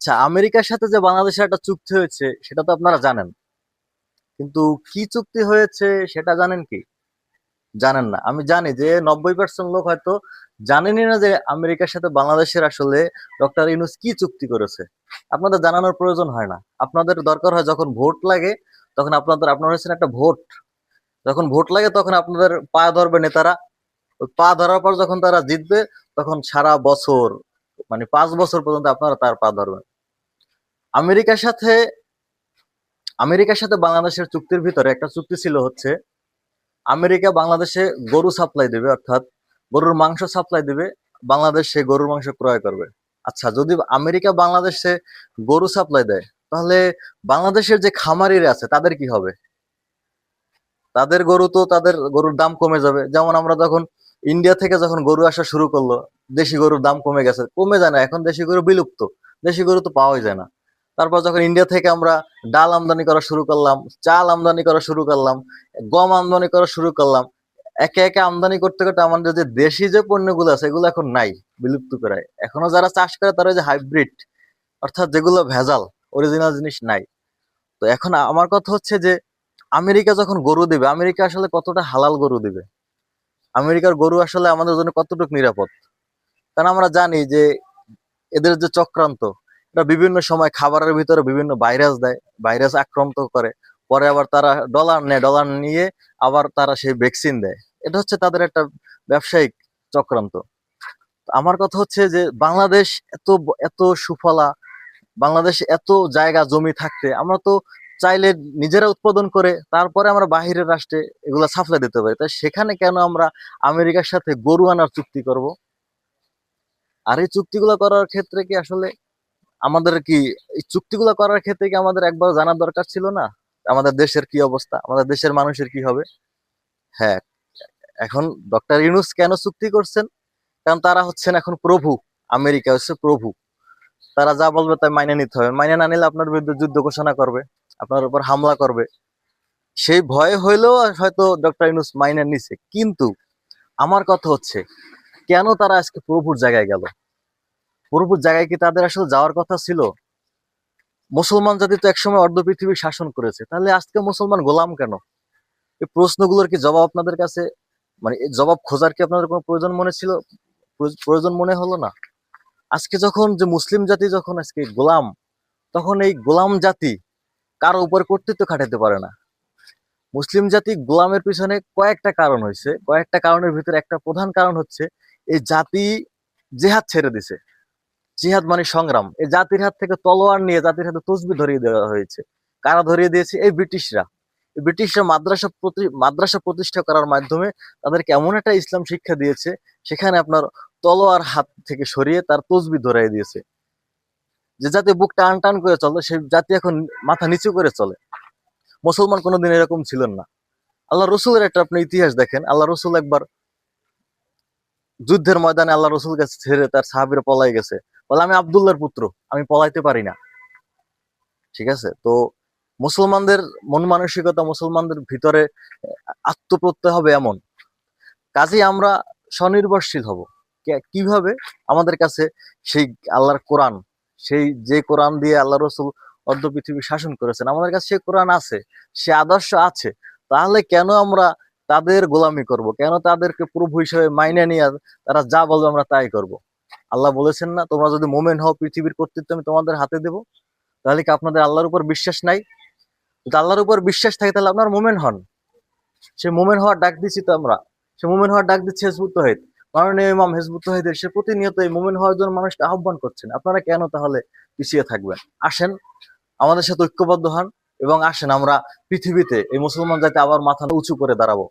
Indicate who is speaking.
Speaker 1: আচ্ছা, আমেরিকার সাথে যে বাংলাদেশের একটা চুক্তি হয়েছে সেটা তো আপনারা জানেন, কিন্তু কি চুক্তি হয়েছে সেটা জানেন কি? জানেন না। আমি জানি যে 90% লোক হয়তো জানেনই না যে আমেরিকার সাথে বাংলাদেশের আসলে ডক্টর ইউনূস কি চুক্তি করেছে। আপনাদের জানানোর প্রয়োজন হয় না। আপনাদের দরকার হয় যখন ভোট লাগে, তখন আপনারা হচ্ছেন একটা ভোট। যখন ভোট লাগে তখন আপনাদের পা ধরবে নেতারা। ওই পা ধরার পর যখন তারা জিতবে, তখন সারা বছর, মানে 5 বছর পর্যন্ত আপনারা তার পা ধরবেন। আমেরিকার সাথে আমেরিকার সাথে বাংলাদেশের চুক্তির ভিতরে একটা চুক্তি ছিল হচ্ছে, আমেরিকা বাংলাদেশে গরু সাপ্লাই দেবে, অর্থাৎ গরুর মাংস সাপ্লাই দেবে, বাংলাদেশ সেই গরুর মাংস ক্রয় করবে। আচ্ছা, যদি আমেরিকা বাংলাদেশে গরু সাপ্লাই দেয়, তাহলে বাংলাদেশের যে খামারিরা আছে তাদের কি হবে? তাদের গরুর দাম কমে যাবে। যেমন আমরা যখন ইন্ডিয়া থেকে যখন গরু আসা শুরু করলো, দেশি গরুর দাম কমে গেছে, কমে যায় না, এখন দেশি গরু বিলুপ্ত, দেশি গরু তো পাওয়াই যায় না। তারপর যখন ইন্ডিয়া থেকে আমরা ডাল আমদানি করা শুরু করলাম, চাল আমদানি করা শুরু করলাম, গম আমদানি করা শুরু করলাম, একে একে আমদানি করতে করতে আমাদের যে দেশি যে পণ্যগুলো আছে এগুলো এখন নাই, বিলুপ্ত প্রায়। এখনো যারা চাষ করে তারা ওই যে হাইব্রিড, অর্থাৎ যেগুলো ভেজাল, অরিজিনাল জিনিস নাই। তো এখন আমার কথা হচ্ছে যে, আমেরিকা যখন গরু দিবে, আমেরিকা আসলে কতটা হালাল গরু দিবে? আমেরিকার গরু আসলে আমাদের জন্য কতটুকু নিরাপদ? কারণ আমরা জানি যে এদের যে চক্রান্ত, এটা বিভিন্ন সময় খাবারের ভিতরে বিভিন্ন ভাইরাস দেয়, ভাইরাস আক্রান্ত করে, পরে আবার তারা ডলার নেয়, ডলার নিয়ে আবার তারা সেই ভ্যাকসিন দেয়। এটা হচ্ছে তাদের একটা ব্যবসায়িক চক্রান্ত। আমার কথা হচ্ছে যে, বাংলাদেশ এত সুফলা, বাংলাদেশ এত জায়গা জমি থাকতে আমরা তো চাইলে নিজেরা উৎপাদন করে তারপরে আমরা বাহিরের রাষ্ট্রে এগুলা সাপ্লাই দিতে পারি। তাই সেখানে কেন আমরা আমেরিকার সাথে গরু আনার চুক্তি করব? আর এই চুক্তিগুলো করার ক্ষেত্রে কি আসলে আমাদের কি এই চুক্তিগুলো করার ক্ষেত্রে কি আমাদের একবার জানার দরকার ছিল না আমাদের দেশের কি অবস্থা, আমাদের দেশের মানুষের কি হবে? হ্যাঁ, এখন ডক্টর ইউনূস কেন চুক্তি করছেন? কারণ তারা হচ্ছেন এখন প্রভু। আমেরিকা হচ্ছে প্রভু। তারা যা বলবে তাই মাইনে নিতে হবে। মাইনে না নিলে আপনার বিরুদ্ধে যুদ্ধ ঘোষণা করবে, আপনার উপর হামলা করবে। সেই ভয়ে হইলেও হয়তো ডক্টর ইউনূস মাইনে নিছে, কিন্তু আমার কথা হচ্ছে, কেন তারা আজকে প্রভুর জায়গায় গেল? প্রভুর জায়গায় কি তাদের আসলে যাওয়ার কথা ছিল? মুসলমান জাতি তো একসময় অর্ধ পৃথিবী শাসন করেছে, তাহলে আজকে মুসলমান গোলাম কেন? এই প্রশ্নগুলোর কি জবাব আপনাদের কাছে, মানে এই জবাব খোঁজার কি আপনাদের কোনো প্রয়োজন মনে ছিল? প্রয়োজন মনে হলো না? আজকে যখন যে মুসলিম জাতি যখন আজকে গোলাম, তখন এই গোলাম জাতি কারো উপর কর্তৃত্ব খাটাতে পারে না। মুসলিম জাতি গোলামের পিছনে কয়েকটা কারণ হয়েছে, কয়েকটা কারণের ভিতরে একটা প্রধান কারণ হচ্ছে, এই জাতি জেহাদ ছেড়ে দিছে। জিহাদ মানে সংগ্রাম। এই জাতির হাত থেকে তলোয়ার নিয়ে জাতির হাতে তসবি ধরিয়ে দেওয়া হয়েছে। কারা ধরিয়ে দিয়েছে? এই ব্রিটিশরা। এই ব্রিটিশরা মাদ্রাসা প্রতিষ্ঠা করার মাধ্যমে তাদেরকে এমন একটা ইসলাম শিক্ষা দিয়েছে, সেখানে আপনার তলোয়ার হাত থেকে সরিয়ে তার তসবি ধরিয়ে দিয়েছে। যে জাতি বুক টান টান করে চলে, সেই জাতি এখন মাথা নিচু করে চলে। মুসলমান কোনোদিন এরকম ছিলেন না। আল্লাহ রসুলের একটা আপনি ইতিহাস দেখেন। আল্লাহ রসুল একবার যুদ্ধের ময়দানে আল্লাহ রসুল কাছে ছেড়ে তার সাহাবীরা পলাই গেছে, বলে আমি আব্দুল্লাহর পুত্র, আমি পলাইতে পারি না। ঠিক আছে? তো মুসলমানদের মন মানসিকতা, মুসলমানদের ভিতরে আত্মপ্রত্যয় হবে এমন, কাজেই আমরা স্বনির্ভরশীল হব। কিভাবে? আমাদের কাছে সেই আল্লাহর কোরআন, সেই যে কোরআন দিয়ে আল্লাহ রসুল অর্ধ পৃথিবী শাসন করেছেন, আমাদের কাছে সেই কোরআন আছে, সে আদর্শ আছে। তাহলে কেন আমরা তাদের গোলামি করব? কেন তাদেরকে প্রভু হিসেবে মাইনে নিয়ে তারা যা বলবে আমরা তাই করব? আল্লাহ বলেছেন না, তোমরা যদি মোমেন হও পৃথিবীর কর্তৃত্ব আমি তোমাদের হাতে দেব। তাহলে কি আপনাদের আল্লাহর উপর বিশ্বাস নাই? যদি আল্লাহর উপর বিশ্বাস থাকে তাহলে আপনার মোমেন হন। সে মোমেন হওয়ার ডাক দিচ্ছি তো আমরা। সে মোমেন হওয়ার ডাক দিচ্ছে হেজবুত তৌহিদ, মাননীয় ইমাম হেজবুত তৌহিদের। সে প্রতিনিয়ত এই মোমেন হওয়ার জন্য মানুষকে আহ্বান করছেন। আপনারা কেন তাহলে পিছিয়ে থাকবেন? আসেন, আমাদের সাথে ঐক্যবদ্ধ হন, এবং আসেন আমরা পৃথিবীতে এই মুসলমান জাতি আবার মাথা উঁচু করে দাঁড়াবো।